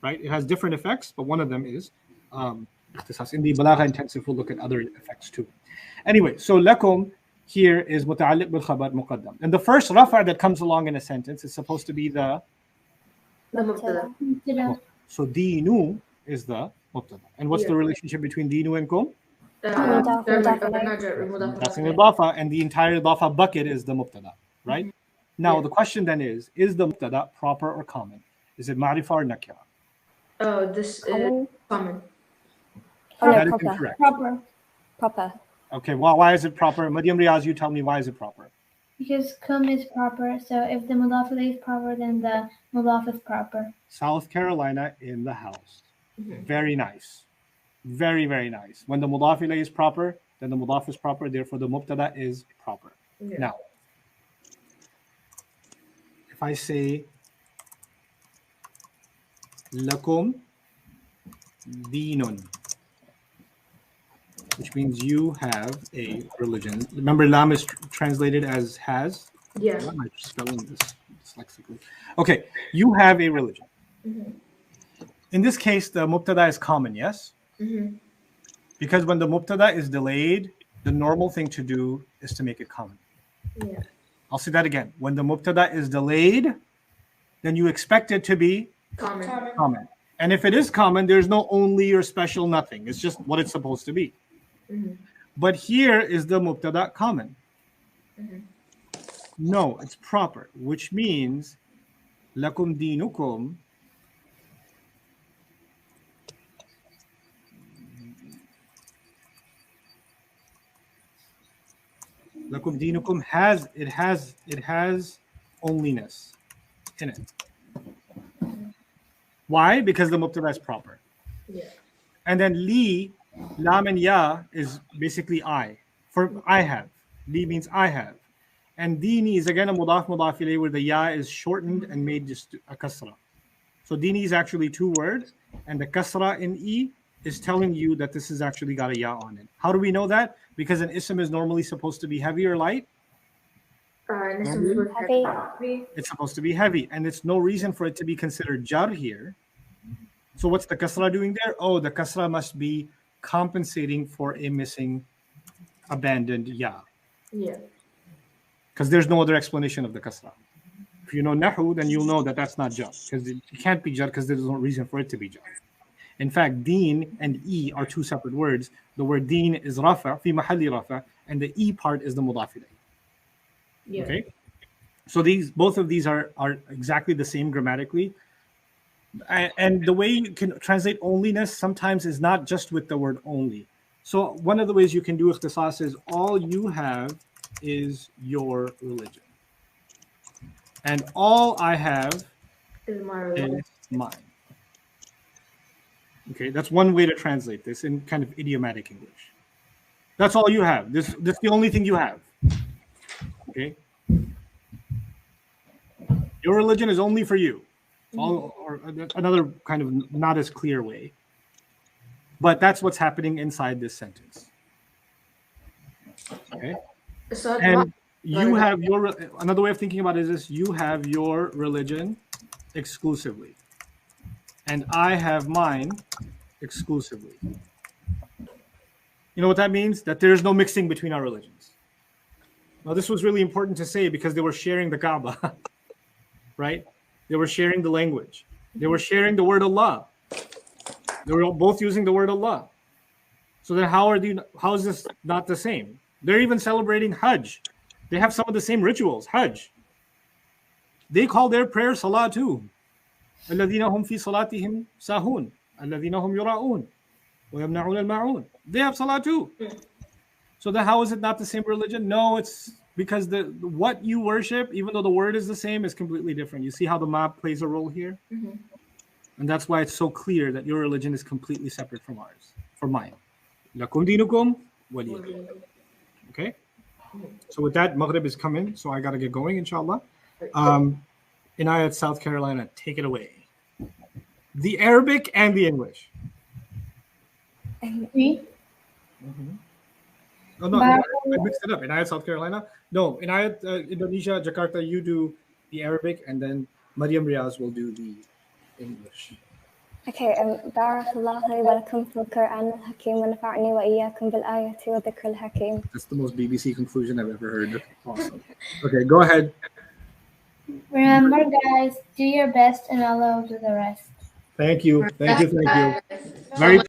right? It has different effects, but one of them is ikhtisas. In the balagha intensive, we'll look at other effects too. Anyway, so lakum here is muta'alliq bil khabar muqaddam. And the first rafa that comes along in a sentence is supposed to be the, Mubtada. so dinu is the mubtada. And what's the relationship between dinu and kum? Mudaf That's an idafa, and the entire idafa bucket is the mubtada, right? Now the question then is the mubtada proper or common? Is it ma'rifa or nakira? Oh, this is Common. common. Oh, That no, is proper. incorrect. Proper. Proper. Okay, well, why is it proper? Maryam Riaz, you tell me, why is it proper? Because kum is proper. So if the mudaf ilayh is proper, then the mudaf is proper. South Carolina in the house. Very nice. Very, very nice. When the mudaf ilayh is proper, then the mudaf is proper, therefore the mubtada is proper. Yeah. Now, if I say lakum dinun, which means you have a religion. Remember, lam is translated as has. Yeah. Why am I spelling this dyslexically? Okay, you have a religion. In this case, the mubtada is common, yes? Because when the mubtada is delayed, the normal thing to do is to make it common. Yeah. I'll say that again. When the mubtada is delayed, then you expect it to be Common. common. And if it is common, there's no only or special nothing. It's just what it's supposed to be. But here is the mubtada common. No, it's proper, which means lakum dinukum lakum dinukum has onlyness in it. Why? Because the mubtada is proper. Yeah. And then li, lam and ya is basically I. For I have. Li means I have. And dini is again a mudaf ilayh where the ya is shortened and made just a kasra. So dini is actually two words, and the kasra in e is telling you that this has actually got a ya on it. How do we know that? Because an ism is normally supposed to be heavy or light. And this is Heavy. It's supposed to be heavy, and it's no reason for it to be considered jar here. So what's the kasra doing there? Oh, the kasra must be compensating for a missing, abandoned ya. Yeah. Because there's no other explanation of the kasra. If you know nahu, then you'll know that that's not jar, because it can't be jar because there's no reason for it to be jar. In fact, deen and e are two separate words. The word deen is rafa, fi mahalli rafa, and the e part is the mudaf ilayh. Yeah. Okay, so both of these are exactly the same grammatically, and the way you can translate onlyness sometimes is not just with the word only. So one of the ways you can do ikhtisas is all you have is your religion, and all I have Is my religion. is mine. Okay, that's one way to translate this in kind of idiomatic English. That's all you have. This is the only thing you have. Okay, your religion is only for you. All, or another kind of not as clear way, but that's what's happening inside this sentence. Okay, So and you have your another way of thinking about it is this: you have your religion exclusively, and I have mine exclusively. You know what that means? That there is no mixing between our religions. Now, this was really important to say because they were sharing the Kaaba, right? They were sharing the language. They were sharing the word Allah. They were both using the word Allah. So then how is this not the same? They're even celebrating Hajj. They have some of the same rituals, Hajj. They call their prayer Salah too. الَّذِينَ هُمْ فِي صَلَاتِهِمْ سَاهُونَ الَّذِينَ هُمْ يُرَاءُونَ وَيَمْنَعُونَ الْمَاعُونَ. They have Salah too. So then how is it not the same religion? No, it's because what you worship, even though the word is the same, is completely different. You see how the map plays a role here? And that's why it's so clear that your religion is completely separate from ours, from mine. Lakum dinukum waliya din. Okay? So with that, Maghrib is coming, so I got to get going, inshallah. Inayat, South Carolina, take it away. The Arabic and the English. Me? Oh, no, I mixed it up. Inayat, South Carolina. No, Inayat, Indonesia, Jakarta, you do the Arabic, and then Maryam Riaz will do the English. Okay, بارك الله لي ولكم في القرآن الحكيم ونفعني وإياكم بالآية والذكر الحكيم. That's the most BBC conclusion I've ever heard. Awesome. Okay, go ahead. Remember, guys, do your best and Allah will do the rest. Thank you. Thank you. Bye. Very